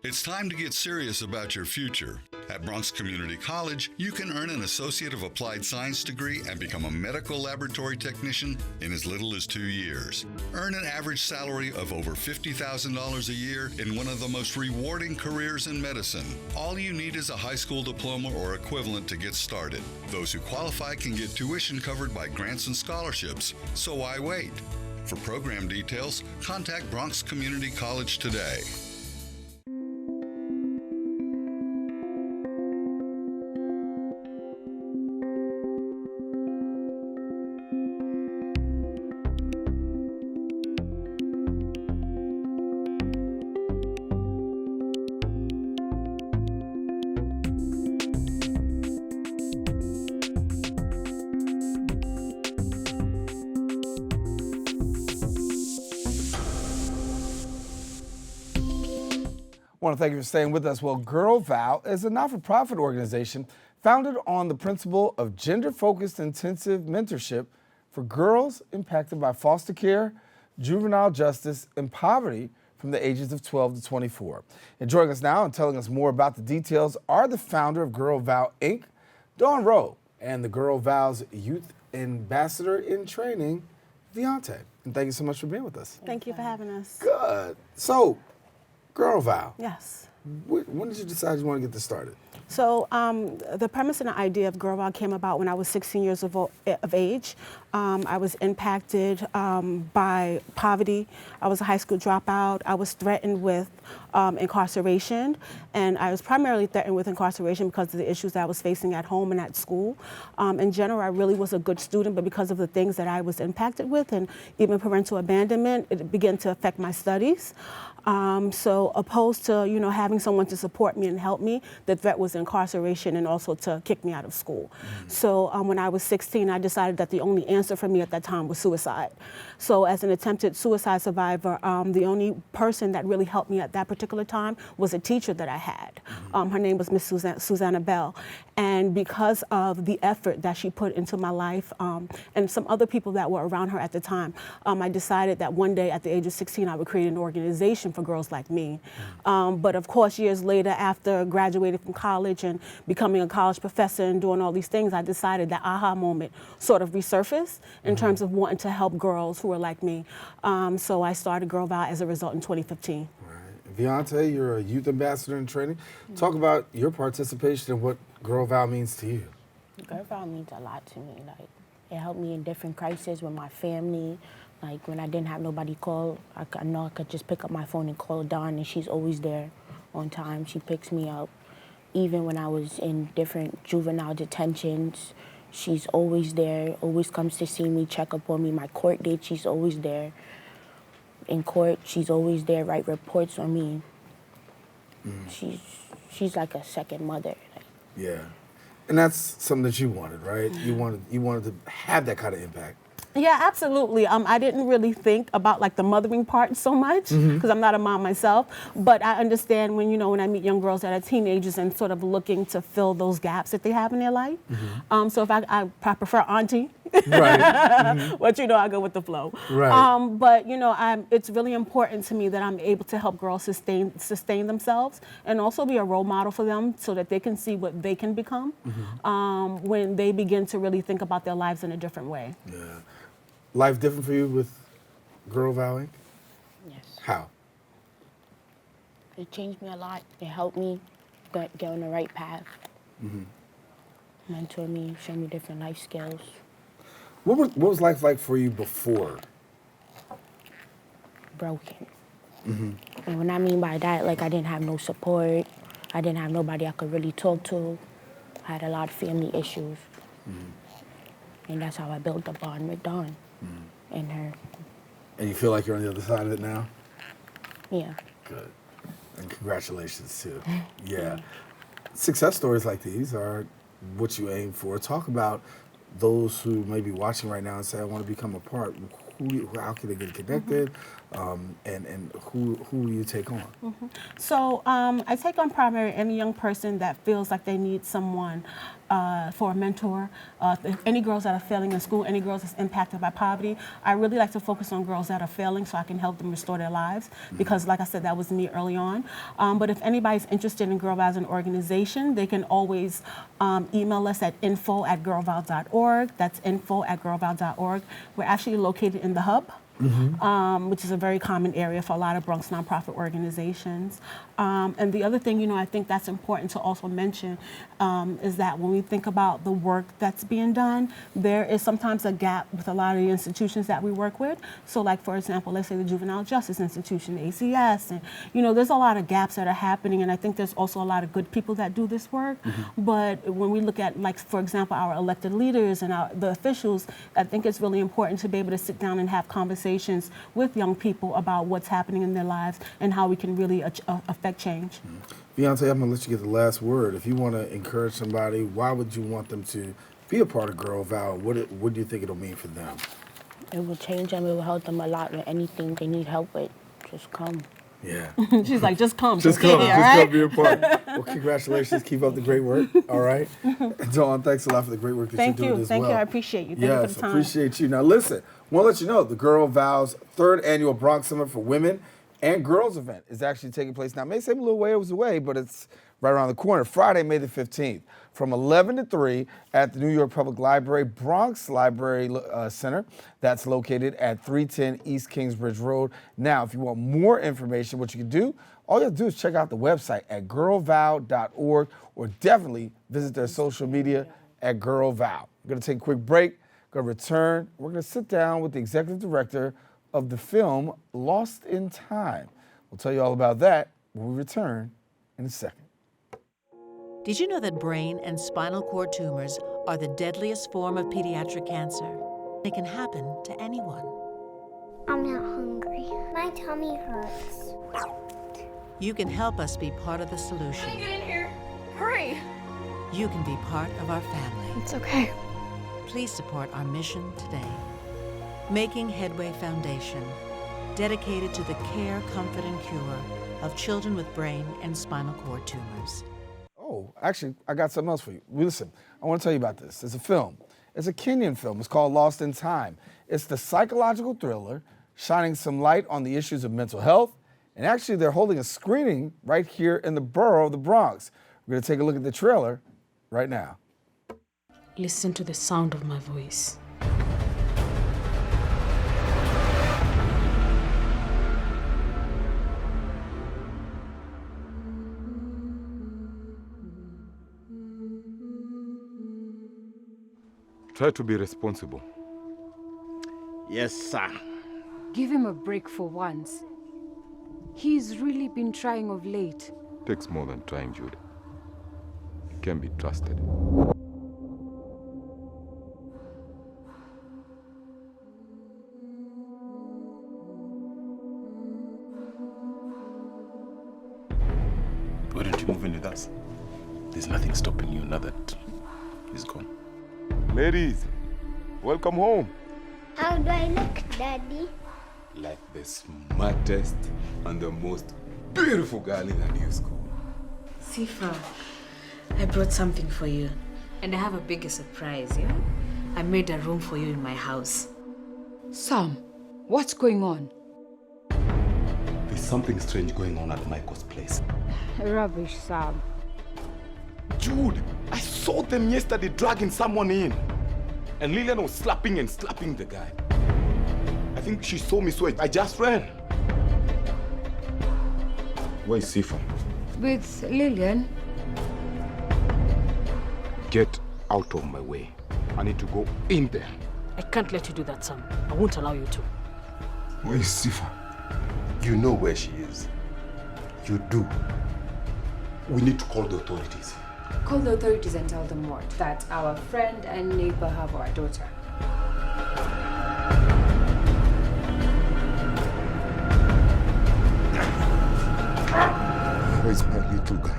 It's time to get serious about your future. At Bronx Community College, you can earn an Associate of Applied Science degree and become a medical laboratory technician in as little as 2 years. Earn an average salary of over $50,000 a year in one of the most rewarding careers in medicine. All you need is a high school diploma or equivalent to get started. Those who qualify can get tuition covered by grants and scholarships, so why wait? For program details, contact Bronx Community College today. I want to thank you for staying with us. Well, Girl Vow is a not-for-profit organization founded on the principle of gender-focused intensive mentorship for girls impacted by foster care, juvenile justice, and poverty from the ages of 12 to 24. And joining us now and telling us more about the details are the founder of Girl Vow, Inc., Dawn Rowe, and the Girl Vow's Youth Ambassador in Training, Viante. And thank you so much for being with us. Thank you for having us. Good. So, Girl Vow. Yes. When did you decide you want to get this started? So the premise and the idea of Girl Vow came about when I was 16 years of age. I was impacted by poverty. I was a high school dropout. I was threatened with incarceration, and I was primarily threatened with incarceration because of the issues that I was facing at home and at school. In general, I really was a good student, but because of the things that I was impacted with and even parental abandonment, it began to affect my studies. So opposed to, having someone to support me and help me, the threat was incarceration and also to kick me out of school. So when I was 16, I decided that the only answer for me at that time was suicide. So as an attempted suicide survivor, the only person that really helped me at that particular time was a teacher that I had. Her name was Miss Susanna Bell. And because of the effort that she put into my life and some other people that were around her at the time, I decided that one day at the age of 16, I would create an organization for girls like me. But of course, years later, after graduating from college and becoming a college professor and doing all these things, I decided that aha moment sort of resurfaced in terms of wanting to help girls who are like me. So I started Girl Vow as a result in 2015. Viante, you're a youth ambassador in training. Talk about your participation and what Girl Vow means to you. Girl Vow means a lot to me. Like, it helped me in different crises with my family. Like, when I didn't have nobody call, I know I could just pick up my phone and call Dawn, and she's always there on time. She picks me up. Even when I was in different juvenile detentions, she's always there, always comes to see me, check up on me. My court date, she's always there. In court, she's always there, write reports on me. She's like a second mother. Yeah. And that's something that you wanted, right? You wanted to have that kind of impact. Yeah, absolutely. I didn't really think about like the mothering part so much because I'm not a mom myself. But I understand when I meet young girls that are teenagers and sort of looking to fill those gaps that they have in their life. So if I prefer auntie, right? But I go with the flow. Right. But it's really important to me that I'm able to help girls sustain themselves and also be a role model for them so that they can see what they can become when they begin to really think about their lives in a different way. Yeah. Life different for you with Girl Vow, Inc.? Yes. How? It changed me a lot. It helped me get on the right path. Mentor me, show me different life skills. What was life like for you before? Broken. And what I mean by that, like I didn't have no support. I didn't have nobody I could really talk to. I had a lot of family issues. And that's how I built the bond with Dawn and her. And you feel like you're on the other side of it now? Yeah. Good. And congratulations, too. Yeah. Success stories like these are what you aim for. Talk about those who may be watching right now and say, I want to become a part. How can they get connected? And who will you take on? So I take on primarily any young person that feels like they need someone for a mentor. If any girls that are failing in school, any girls that's impacted by poverty, I really like to focus on girls that are failing so I can help them restore their lives because, like I said, that was me early on. But if anybody's interested in Girl Vow as an organization, they can always email us at info@girlvow.org. That's info@girlvow.org. We're actually located in the hub. Which is a very common area for a lot of Bronx nonprofit organizations. And the other thing, I think that's important to also mention is that when we think about the work that's being done, there is sometimes a gap with a lot of the institutions that we work with. So like, for example, let's say the Juvenile Justice Institution, the ACS, and, there's a lot of gaps that are happening. And I think there's also a lot of good people that do this work. But when we look at, like, for example, our elected leaders and the officials, I think it's really important to be able to sit down and have conversations with young people about what's happening in their lives and how we can really affect change. Beyonce, I'm going to let you get the last word. If you want to encourage somebody, why would you want them to be a part of Girl Vow? What do you think it'll mean for them? It will change them. It will help them a lot with anything they need help with. Just come. Yeah. She's like, just come. Just come. Just come be a part. Well, congratulations. Keep up the great work. All right. And Dawn, thanks a lot for the great work that you're doing as well. Thank you. I appreciate you. Thank you for the time. Appreciate you. Now, listen, I want to let you know the Girl Vow's 3rd annual Bronx Summer for Women and Girls event is actually taking place now. It may seem a little ways away, but it's right around the corner. Friday, May the 15th, from 11 to 3 at the New York Public Library, Bronx Library Center. That's located at 310 East Kingsbridge Road. Now, if you want more information, what you can do, all you have to do is check out the website at girlvow.org or definitely visit their social media at Girl Vow. We're going to take a quick break, going to return. We're going to sit down with the executive director of the film Lost in Time. We'll tell you all about that when we return in a second. Did you know that brain and spinal cord tumors are the deadliest form of pediatric cancer? They can happen to anyone. I'm not hungry. My tummy hurts. You can help us be part of the solution. Get in here. Hurry. You can be part of our family. It's okay. Please support our mission today. Making Headway Foundation, dedicated to the care, comfort, and cure of children with brain and spinal cord tumors. Oh, actually, I got something else for you. Listen, I want to tell you about this. It's a film. It's a Kenyan film. It's called Lost in Time. It's the psychological thriller shining some light on the issues of mental health. And actually, they're holding a screening right here in the borough of the Bronx. We're going to take a look at the trailer right now. Listen to the sound of my voice. Try to be responsible. Yes, sir. Give him a break for once. He's really been trying of late. Takes more than trying, Jude. He can be trusted. Why don't you move in with us? There's nothing stopping you now that he's gone. Ladies, welcome home. How do I look, Daddy? Like the smartest and the most beautiful girl in the new school. Sifa, I brought something for you. And I have a bigger surprise, yeah? I made a room for you in my house. Sam, what's going on? There's something strange going on at Michael's place. Rubbish, Sam. Jude, I saw them yesterday dragging someone in. And Lillian was slapping the guy. I think she saw me, so I just ran. Where is Sifa? With Lillian? Get out of my way. I need to go in there. I can't let you do that, Sam. I won't allow you to. Where is Sifa? You know where she is. you do, we need to call the authorities. Call the authorities and tell them what? That our friend and neighbor have our daughter. Where's my little girl?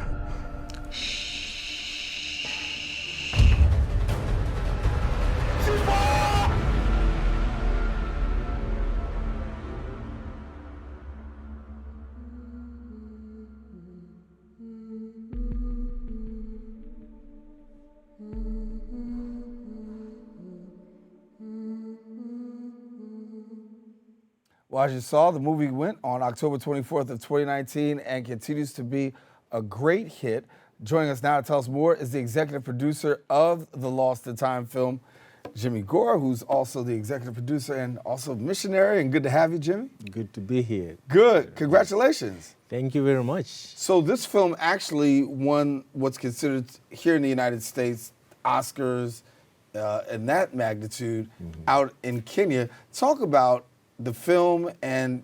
Well, as you saw, the movie went on October 24th of 2019 and continues to be a great hit. Joining us now to tell us more is the executive producer of the Lost in Time film, Jimmy Gore, who's also the executive producer and also missionary. And good to have you, Jimmy. Good to be here. Good. Congratulations. Thank you very much. So this film actually won what's considered here in the United States Oscars and that magnitude out in Kenya. Talk about the film and,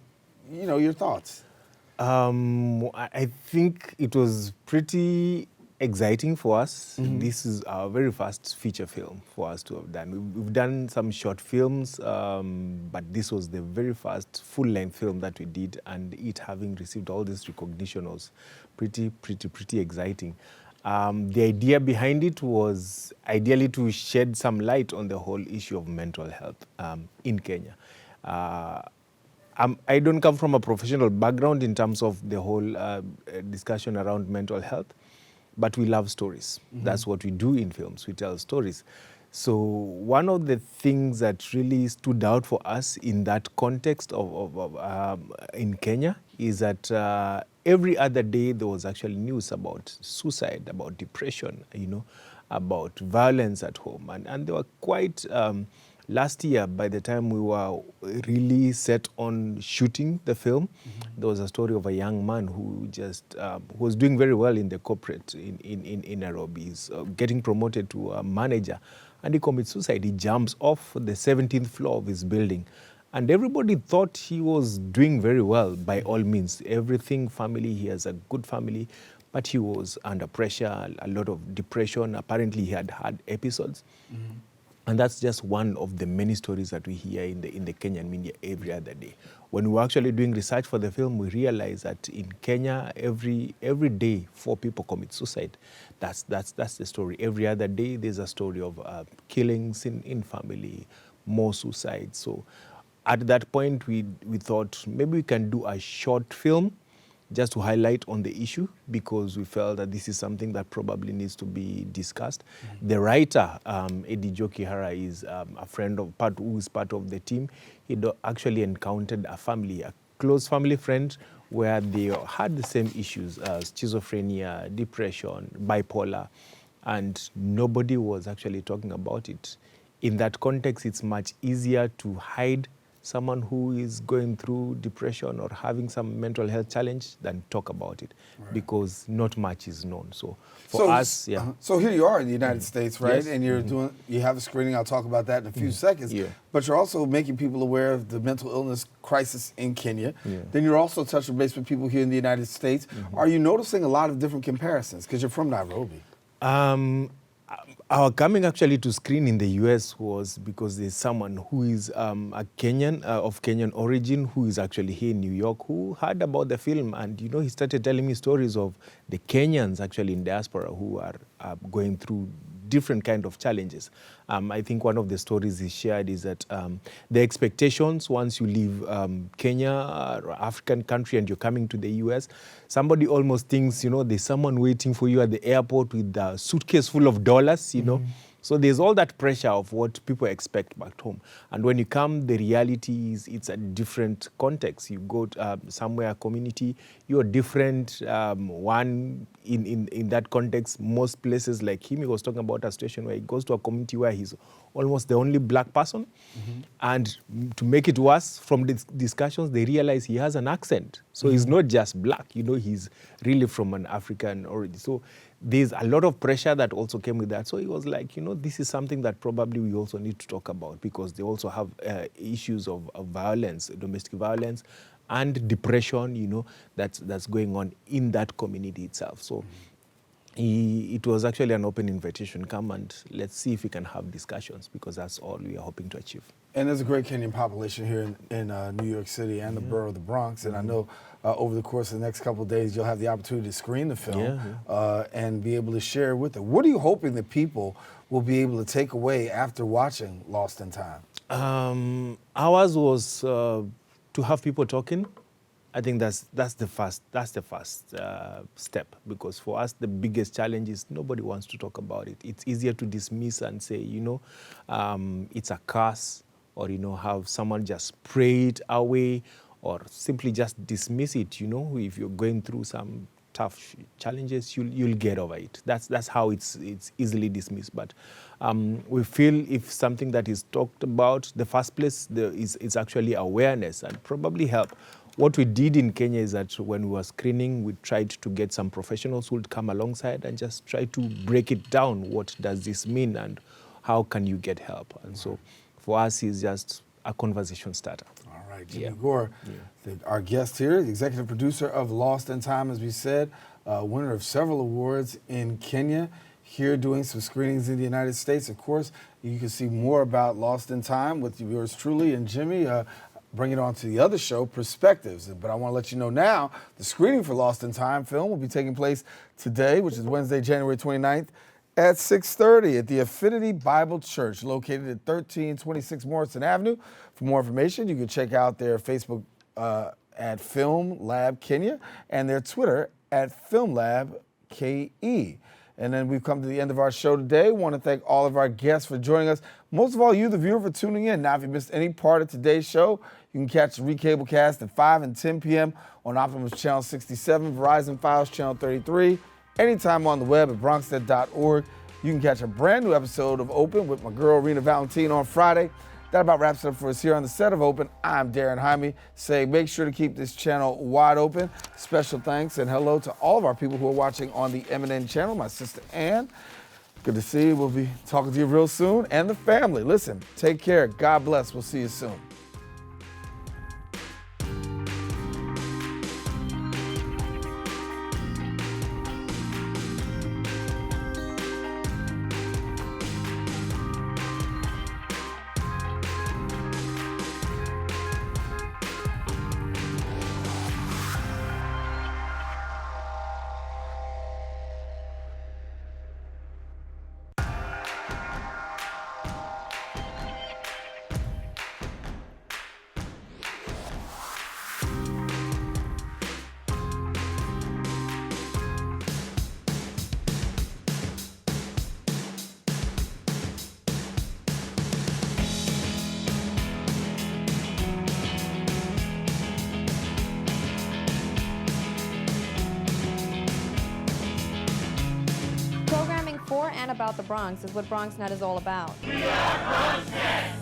you know, your thoughts. I think it was pretty exciting for us. This is our very first feature film for us to have done. We've done some short films, but this was the very first full-length film that we did, and it having received all this recognition was pretty exciting. The idea behind it was ideally to shed some light on the whole issue of mental health in Kenya. I don't come from a professional background in terms of the whole discussion around mental health, but we love stories. That's what we do in films, we tell stories. So one of the things that really stood out for us in that context in Kenya is that every other day there was actually news about suicide, about depression, you know, about violence at home. And they were quite... last year, by the time we were really set on shooting the film, there was a story of a young man who just was doing very well in the corporate in Nairobi. He's getting promoted to a manager, and he commits suicide. He jumps off the 17th floor of his building. And everybody thought he was doing very well, by all means. Everything family, he has a good family, but he was under pressure, a lot of depression. Apparently, he had had episodes. And that's just one of the many stories that we hear in the Kenyan media every other day. When we were actually doing research for the film, we realized that in Kenya, every day, 4 people commit suicide. That's the story. Every other day, there's a story of killings in family, more suicides. So at that point, we thought maybe we can do a short film just to highlight on the issue, because we felt that this is something that probably needs to be discussed. The writer, Eddie Jokihara, is a friend who is part of the team. He actually encountered a close family friend, where they had the same issues, schizophrenia, depression, bipolar, and nobody was actually talking about it. In that context, it's much easier to hide someone who is going through depression or having some mental health challenge than talk about it, because not much is known. So for us, yeah. So here you are in the United States, right? Yes. And you're you have a screening. I'll talk about that in a few seconds. Yeah. But you're also making people aware of the mental illness crisis in Kenya. Yeah. Then you're also touching base with people here in the United States. Are you noticing a lot of different comparisons? Because you're from Nairobi. Our coming actually to screen in the US was because there's someone who is a Kenyan, of Kenyan origin, who is actually here in New York, who heard about the film. And, you know, he started telling me stories of the Kenyans actually in diaspora who are going through different kind of challenges. I think one of the stories he shared is that the expectations once you leave Kenya or African country and you're coming to the US, somebody almost thinks, you know, there's someone waiting for you at the airport with a suitcase full of dollars, you know. So there's all that pressure of what people expect back home. And when you come, the reality is it's a different context. You go to somewhere, community, you're different. One, in that context, most places like him, he was talking about a situation where he goes to a community where he's almost the only black person. And to make it worse, from the discussions, they realize he has an accent. So he's not just black, you know, he's really from an African origin. So there's a lot of pressure that also came with that. So he was like, this is something that probably we also need to talk about, because they also have issues of violence, domestic violence, and depression, that's going on in that community itself. So it was actually an open invitation. Come and let's see if we can have discussions, because that's all we are hoping to achieve. And there's a great Kenyan population here in New York City and the borough of the Bronx. And I know over the course of the next couple of days, you'll have the opportunity to screen the film and be able to share with it. What are you hoping that people will be able to take away after watching Lost in Time? Ours was to have people talking. I think that's the first step, because for us the biggest challenge is nobody wants to talk about it. It's easier to dismiss and say, it's a curse, or have someone just pray it away, or simply just dismiss it. If you're going through some tough challenges, you'll get over it. That's how it's easily dismissed. But we feel if something that is talked about, the first place is actually awareness and probably help. What we did in Kenya is that when we were screening, we tried to get some professionals who would come alongside and just try to break it down. What does this mean and how can you get help? And so for us, it's just a conversation starter. All right, Jimmy Gore, our guest here, the executive producer of Lost in Time, as we said, winner of several awards in Kenya, here doing some screenings in the United States. Of course, you can see more about Lost in Time with yours truly and Jimmy. Bring it on to the other show, Perspectives. But I want to let you know now, the screening for Lost in Time film will be taking place today, which is Wednesday, January 29th, at 6:30 at the Affinity Bible Church, located at 1326 Morrison Avenue. For more information, you can check out their Facebook at Film Lab Kenya and their Twitter at Film Lab KE. And then we've come to the end of our show today. Want to thank all of our guests for joining us. Most of all, you, the viewer, for tuning in. Now, if you missed any part of today's show, you can catch the recablecast at 5 and 10 p.m. on Optimus Channel 67, Verizon Files Channel 33, anytime on the web at bronxnet.org. You can catch a brand new episode of Open with my girl, Rena Valentine, on Friday. That about wraps it up for us here on the set of Open. I'm Daren Jaime, saying make sure to keep this channel wide open. Special thanks and hello to all of our people who are watching on the MNN channel. My sister Ann, good to see you. We'll be talking to you real soon. And the family, listen, take care. God bless. We'll see you soon. For and about the Bronx is what BronxNet is all about. We are BronxNet!